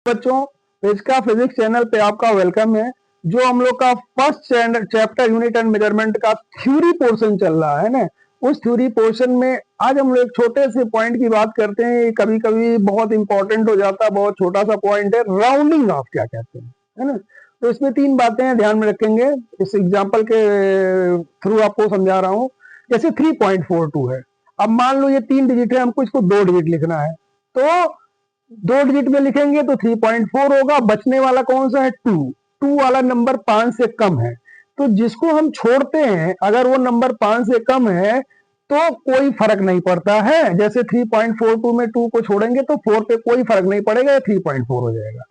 बच्चों, फिजिका physics channel पे आपका वेलकम है। जो हम लोग का first chapter unit and measurement का थ्योरी पोर्शन चल रहा है ना, उस थ्योरी पोर्शन में आज हम लोग एक छोटे से पॉइंट की बात करते हैं। कभी कभी बहुत इंपॉर्टेंट हो जाता है, बहुत छोटा सा पॉइंट है, राउंडिंग ऑफ क्या कहते हैं, है ना। तो इसमें तीन बातें हैं, ध्यान में रखेंगे। इस एग्जाम्पल के थ्रू आपको समझा रहा हूं। जैसे 3.42 है, अब मान लो ये 3 डिजिट है, हमको इसको 2 डिजिट लिखना है, तो 2 डिजिट में लिखेंगे तो 3.4 होगा। बचने वाला कौन सा है? 2। 2 वाला नंबर 5 से कम है, तो जिसको हम छोड़ते हैं अगर वो नंबर 5 से कम है तो कोई फर्क नहीं पड़ता है। जैसे 3.42 में 2 को छोड़ेंगे तो 4 पे कोई फर्क नहीं पड़ेगा, 3.4 हो जाएगा।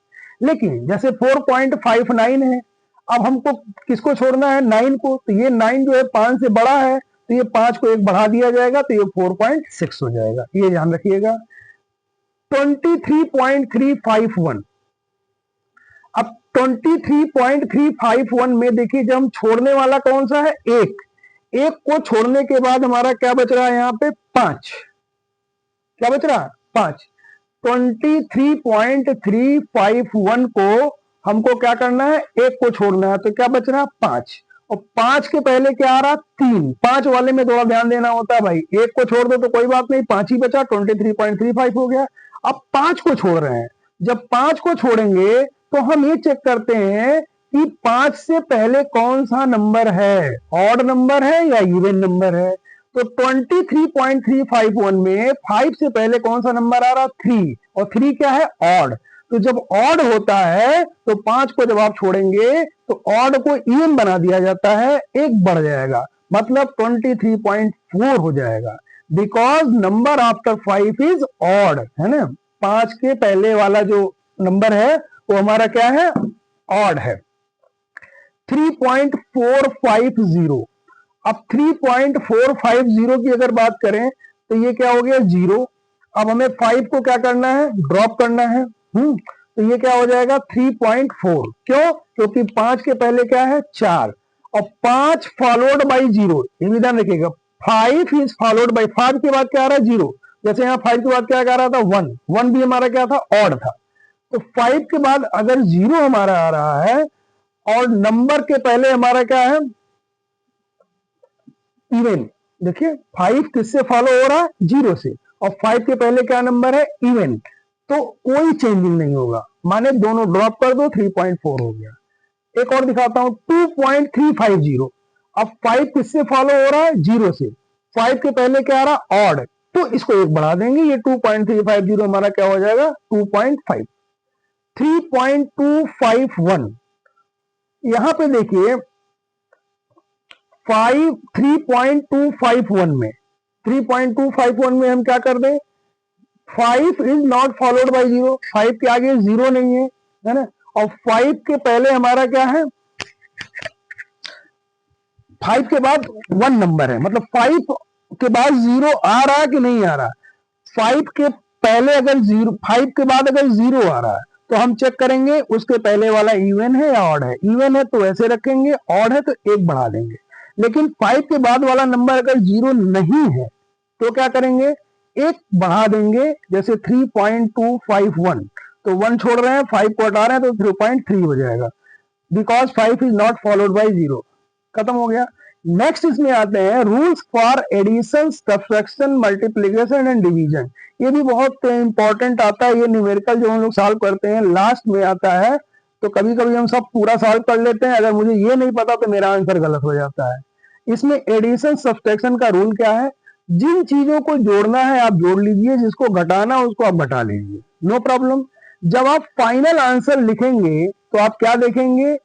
लेकिन जैसे 4.59 है, अब हमको किसको छोड़ना है? 9 को। तो ये 9 जो है 5 से बड़ा है, तो ये 5 को एक बढ़ा दिया जाएगा, तो ये 4.6 हो जाएगा। ये ध्यान रखिएगा। 23.351। अब 23.351 में देखिए, जब हम छोड़ने वाला कौन सा है? एक को छोड़ने के बाद हमारा क्या बच रहा है? यहाँ पे 5। क्या बच रहा? 5। 23.351 को हमको क्या करना है? एक को छोड़ना है, तो क्या बच रहा? 5। और 5 के पहले क्या आ रहा? 3। 5 वाले में थोड़ा ध्यान देना होता है भाई। एक को छोड़ दो तो कोई बात नहीं, 5 ही बचा, 23.35 हो गया। अब 5 को छोड़ रहे हैं। जब 5 को छोड़ेंगे तो हम ये चेक करते हैं कि 5 से पहले कौन सा नंबर है, ऑड नंबर है या इवन नंबर है। तो 23.351 में 5 से पहले कौन सा नंबर आ रहा? 3। और 3 क्या है? ऑड। तो जब ऑड होता है तो 5 को जब आप छोड़ेंगे तो ऑड को इवन बना दिया जाता है, एक बढ़ जाएगा, मतलब 23.4 हो जाएगा। Because number after 5 is odd, है ना। 5 के पहले वाला जो नंबर है वो हमारा क्या है? ऑड है। 3.450। अब 3.450 की अगर बात करें तो ये क्या हो गया? 0। अब हमें 5 को क्या करना है? ड्रॉप करना है। तो ये क्या हो जाएगा? 3.4। क्यों? क्योंकि 5 के पहले क्या है? 4। और 5 फॉलोड बाई 0, ये भी ध्यान रखिएगा। 5 इज फॉलोड बाई, 5 के बाद क्या आ रहा है? 0। जैसे यहाँ 5 के बाद क्या आ रहा था? 1। 1 भी हमारा क्या था? ऑड था। तो 5 के बाद अगर 0 हमारा आ रहा है और नंबर के पहले हमारा क्या है? इवन। देखिए 5 किससे फॉलो हो रहा है? 0 से। और 5 के पहले क्या नंबर है? इवन। तो कोई चेंजिंग नहीं होगा, माने दोनों ड्रॉप कर दो, 3.4 हो गया। एक और दिखाता हूं, 2.350। अब 5 किससे फॉलो हो रहा है? 0 से। 5 के पहले क्या आ रहा? ऑड। तो इसको एक बढ़ा देंगे, ये 2.350 हमारा क्या हो जाएगा? 2.5। 3.251। यहां पे देखिए 3.251 में 3.251 में हम क्या कर दें? 5 इज नॉट फॉलोड बाई 0। 5 के आगे 0 नहीं है ना। और 5 के पहले हमारा क्या है? 5 के बाद 1 नंबर है, मतलब 5 के बाद 0 आ रहा है कि नहीं आ रहा। 5 के पहले अगर 0, 5 के बाद अगर 0 आ रहा है तो हम चेक करेंगे उसके पहले वाला इवन है या ऑड है। इवन है तो ऐसे रखेंगे, ऑड है तो एक बढ़ा देंगे। लेकिन 5 के बाद वाला नंबर अगर 0 नहीं है तो क्या करेंगे? एक बढ़ा देंगे। जैसे 3.251, तो 1 छोड़ रहे हैं, 5 को हटा रहे हैं, तो 3.3 हो जाएगा। Because 5 is not followed by 0। खत्म हो गया। नेक्स्ट इसमें आते हैं rules for addition, subtraction, multiplication and division. ये भी बहुत इंपॉर्टेंट आता है। ये न्यूमेरिकल जो हम लोग सॉल्व करते हैं लास्ट में आता है, तो कभी कभी हम सब पूरा सॉल्व कर लेते हैं। अगर मुझे ये नहीं पता तो मेरा आंसर गलत हो जाता है। इसमें एडिशन सब्ट्रैक्शन का रूल क्या है? जिन चीजों को जोड़ना है आप जोड़ लीजिए, जिसको घटाना है उसको आप घटा लीजिए, नो प्रॉब्लम। जब आप फाइनल आंसर लिखेंगे तो आप क्या देखेंगे?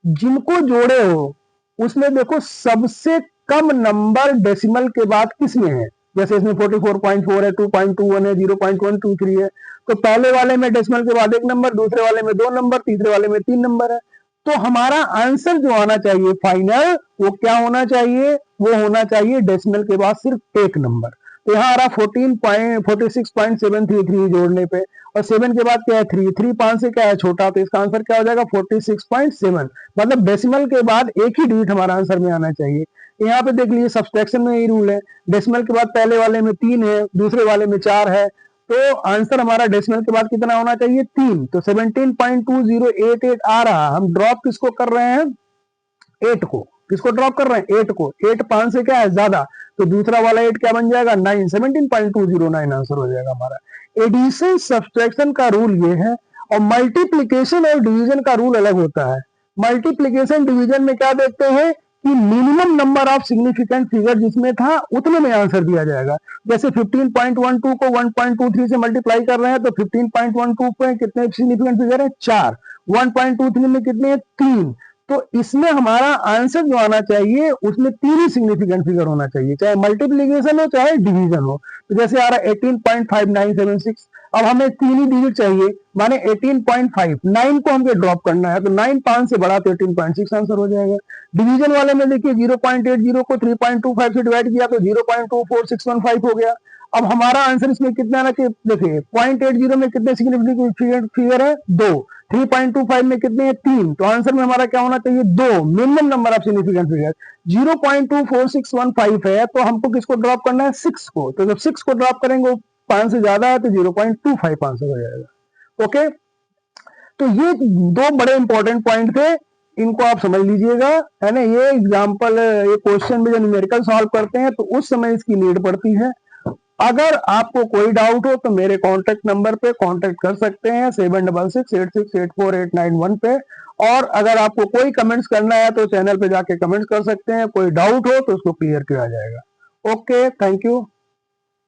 जिनको जोड़े हो उसमें देखो सबसे कम नंबर डेसिमल के बाद किसमें है। जैसे इसमें 44.4 है, 2.21 है, 0.123 है। तो पहले वाले में डेसिमल के बाद 1 नंबर, दूसरे वाले में 2 नंबर, तीसरे वाले में 3 नंबर है। तो हमारा आंसर जो आना चाहिए फाइनल, वो क्या होना चाहिए? वो होना चाहिए डेसिमल के बाद सिर्फ 1 नंबर। तो यहाँ आ रहा 46.733 जोड़ने पे, और 7 के बाद क्या है? 3 5 से क्या है? छोटा, तो इसका आंसर क्या हो जाएगा? 46.7। मतलब डेसिमल के बाद एक ही डिजिट हमारा आंसर में आना चाहिए। यहाँ पे देख लीजिए सब्सट्रैक्शन में यही रूल है। डेसिमल के बाद पहले वाले में 3 है, दूसरे वाले में 4 है, तो आंसर हमारा डेसिमल के बाद कितना होना चाहिए 3। तो 17.2088 आ रहा। हम ड्रॉप किसको कर रहे हैं 8 को, किसको ड्रॉप कर रहे हैं 8 को। 8 5 से क्या है ज्यादा, तो दूसरा वाला 8 क्या बन जाएगा 9, 17.209 आंसर हो जाएगा हमारा। एडिशन सब्सट्रैक्शन का रूल ये है, और मल्टीप्लीकेशन और डिवीजन का रूल अलग होता है। मल्टीप्लीकेशन डिवीजन में क्या देखते हैं कि minimum number of significant figure जिसमें था उतने में आंसर दिया जाएगा। जैसे 15.12 को 1.23 से मल्टीप्लाई कर रहे हैं तो 15.12 पे कितने सिग्निफिकेंट फिगर है 4, 1.23 में कितने हैं 3। तो इसमें हमारा आंसर जो आना चाहिए उसमें 3 ही सिग्निफिकेंट फिगर होना चाहिए, चाहे मल्टीप्लीकेशन हो चाहे डिवीजन हो। तो जैसे आ रहा है 18.5976, अब हमें 3 ही डिजिट चाहिए, माने 18.5, 9 को हमको ड्रॉप करना है, तो 9 5 से बड़ा तो 18.6 आंसर हो जाएगा। डिवीजन वाले में देखिए 0.80 को 3.25 से डिवाइड किया तो 0.24615 हो गया। अब हमारा आंसर इसमें कितना आना चाहिए, देखिए 0.80 में कितने सिग्निफिकेंट फिगर है 2, 3.25 में कितने हैं 3, तो आंसर में हमारा क्या होना चाहिए 2, minimum number of significant figure. 0.24615 है तो हमको किसको ड्रॉप करना है 6 को, तो जब 6 को ड्रॉप करेंगे 5 से ज्यादा है तो 0.25 आंसर हो जाएगा। ओके, तो ये दो बड़े इंपॉर्टेंट पॉइंट थे, इनको आप समझ लीजिएगा, है ना। ये एग्जाम्पल, ये क्वेश्चन में जो न्यूमेरिकल सॉल्व करते हैं तो उस समय इसकी नीड पड़ती है। अगर आपको कोई डाउट हो तो मेरे कांटेक्ट नंबर पे कांटेक्ट कर सकते हैं 7668684891 पे। और अगर आपको कोई कमेंट्स करना है तो चैनल पे जाके कमेंट्स कर सकते हैं, कोई डाउट हो तो उसको क्लियर किया जाएगा। Okay, thank you.